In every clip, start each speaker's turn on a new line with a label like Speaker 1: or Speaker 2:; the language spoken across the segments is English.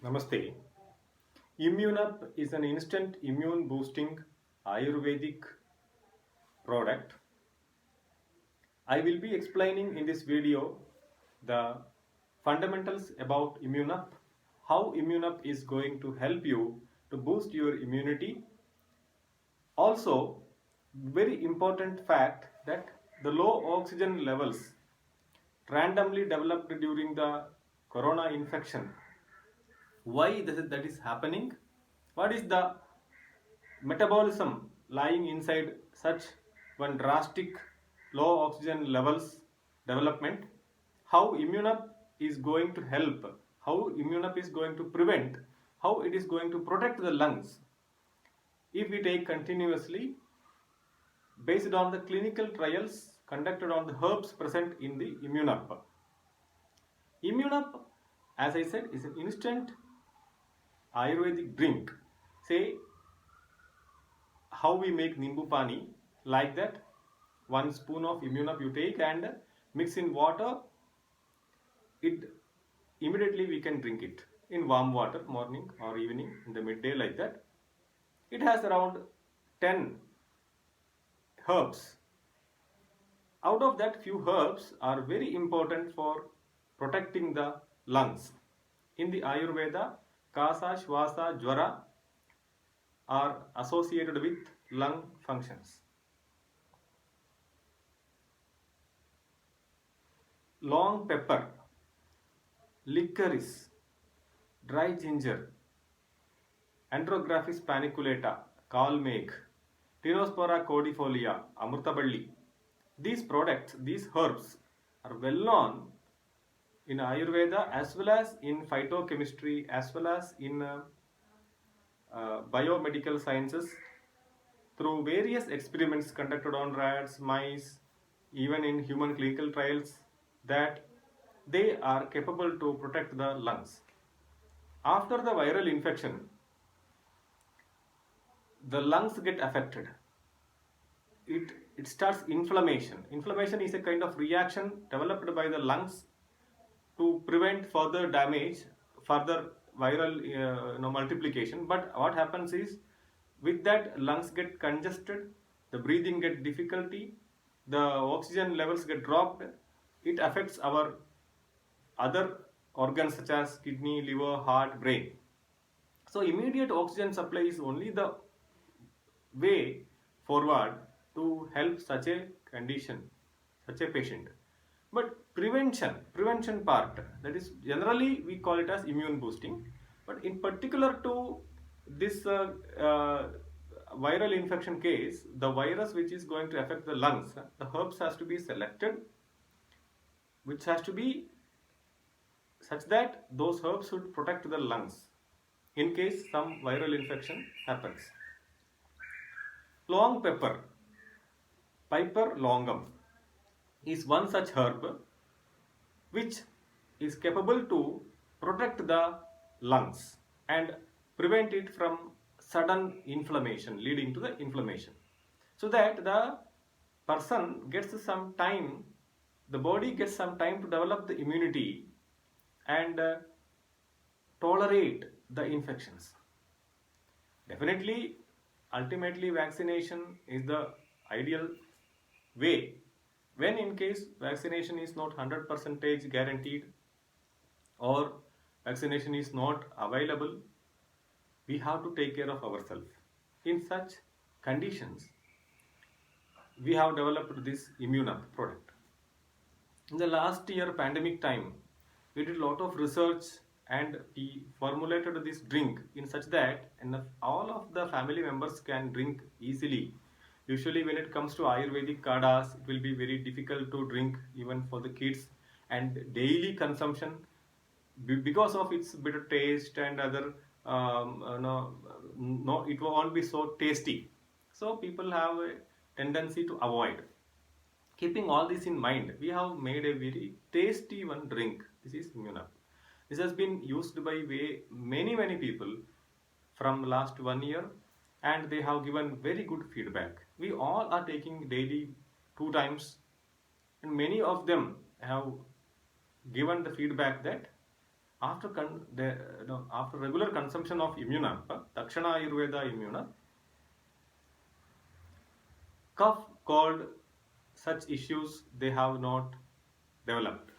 Speaker 1: Namaste. ImmuneUp is an instant immune boosting Ayurvedic product. I will be explaining in this video the fundamentals about ImmuneUp, how ImmuneUp is going to help you to boost your immunity. Also, very important fact that the low oxygen levels randomly developed during the corona infection. Why that is happening? What is the metabolism lying inside such one drastic low oxygen levels development? How ImmuneUp is going to help? How ImmuneUp is going to prevent? How it is going to protect the lungs if we take continuously based on the clinical trials conducted on the herbs present in the ImmuneUp. ImmuneUp, as I said, is an instant Ayurvedic drink. Say how we make Nimbu Pani, like that. 1 spoon of ImmuneUp you take and mix in water. It immediately we can drink it in warm water, morning or evening, in the midday, like that. It has around 10 herbs. Out of that, few herbs are very important for protecting the lungs. In the Ayurveda, Kasa, Shwasa, Jwara are associated with lung functions. Long pepper, licorice, dry ginger, Andrographis paniculata, Kalmeg, Tinospora cordifolia, Amrutaballi. These products, these herbs are well known in Ayurveda as well as in phytochemistry as well as in biomedical sciences through various experiments conducted on rats, mice, even in human clinical trials, that they are capable to protect the lungs. After the viral infection, the lungs get affected. It starts inflammation. Inflammation is a kind of reaction developed by the lungs to prevent further damage, further viral multiplication. But what happens is, with that, lungs get congested, the breathing get difficulty, the oxygen levels get dropped. It affects our other organs such as kidney, liver, heart, brain. So immediate oxygen supply is only the way forward to help such a condition, such a patient. But prevention part, that is generally we call it as immune boosting. But in particular to this viral infection case, the virus which is going to affect the lungs, the herbs has to be selected, which has to be such that those herbs should protect the lungs in case some viral infection happens. Long pepper, Piper longum, is one such herb which is capable to protect the lungs and prevent it from sudden inflammation leading to the inflammation, so that the person gets some time, the body gets some time to develop the immunity and tolerate the infections. Definitely, ultimately vaccination is the ideal way. When in case vaccination is not 100% guaranteed or vaccination is not available, we have to take care of ourselves. In such conditions, we have developed this ImmuneUp product. In the last year pandemic time, we did a lot of research and we formulated this drink in such that all of the family members can drink easily. Usually when it comes to Ayurvedic kadas, it will be very difficult to drink even for the kids, and daily consumption, because of its bitter taste and other no, it won't be so tasty. So people have a tendency to avoid. Keeping all this in mind, we have made a very tasty one drink. This is ImmuneUp. This has been used by many people from last 1 year, and they have given very good feedback. We all are taking daily 2 times, and many of them have given the feedback that after regular consumption of Immunap, Takshana Ayurveda Immunap, cough, cold, such issues they have not developed.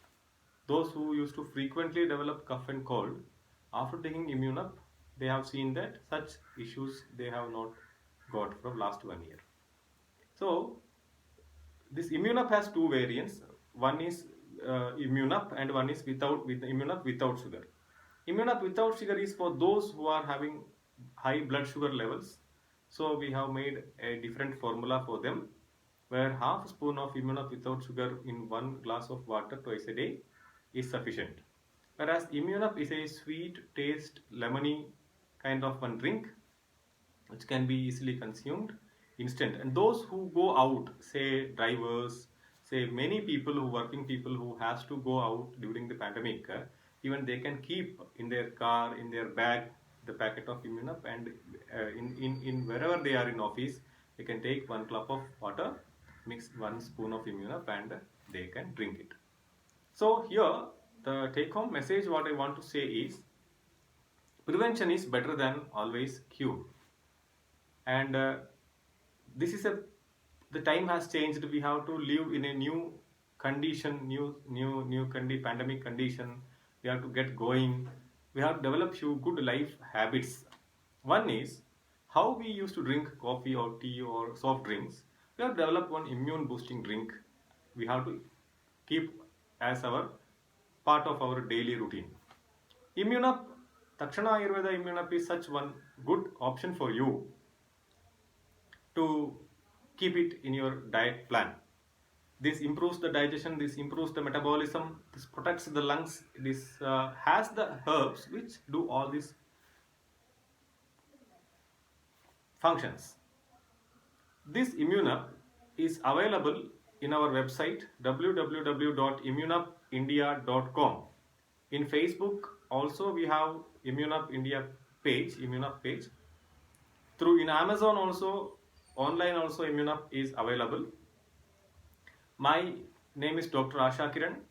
Speaker 1: Those who used to frequently develop cough and cold, after taking Immunap, they have seen that such issues they have not got from last 1 year. So this Immunap has two variants. One is Immunap and one is Immunap without sugar. Immunap without sugar is for those who are having high blood sugar levels. So we have made a different formula for them, where half spoon of Immunap without sugar in 1 glass of water twice a day is sufficient. Whereas Immunap is a sweet taste, lemony kind of one drink which can be easily consumed instant. And those who go out, say drivers, say many people who working people who has to go out during the pandemic, even they can keep in their car, in their bag, the packet of Immunap, and in wherever they are in office, they can take 1 cup of water, mix 1 spoon of Immunap, and they can drink it. So here the take home message what I want to say is, prevention is better than always cure. And this is the time has changed. We have to live in a new condition, new pandemic condition. We have to get going. We have to develop few good life habits. One is how we used to drink coffee or tea or soft drinks. We have developed one immune boosting drink. We have to keep as our part of our daily routine. Immunap, Takshana Ayurveda Immunap is such one good option for you to keep it in your diet plan. This improves the digestion, this improves the metabolism, this protects the lungs, this has the herbs which do all these functions. This Immunap is available in our website www.immunapindia.com. In Facebook also we have Immunap India page, Immunap page. In Amazon also, online also Immunap is available. My name is Dr. Asha Kiran.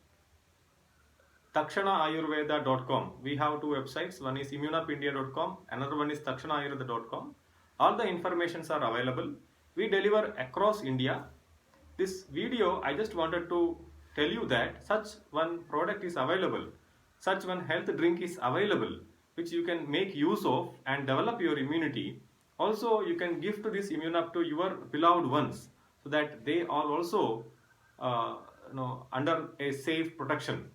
Speaker 1: TakshanaAyurveda.com. We have two websites. One is immunapindia.com. Another one is TakshanaAyurveda.com. All the informations are available. We deliver across India. This video, I just wanted to tell you that such one product is available. Such one health drink is available, which you can make use of and develop your immunity. Also, you can give to this Immunap to your beloved ones, so that they are also under a safe protection.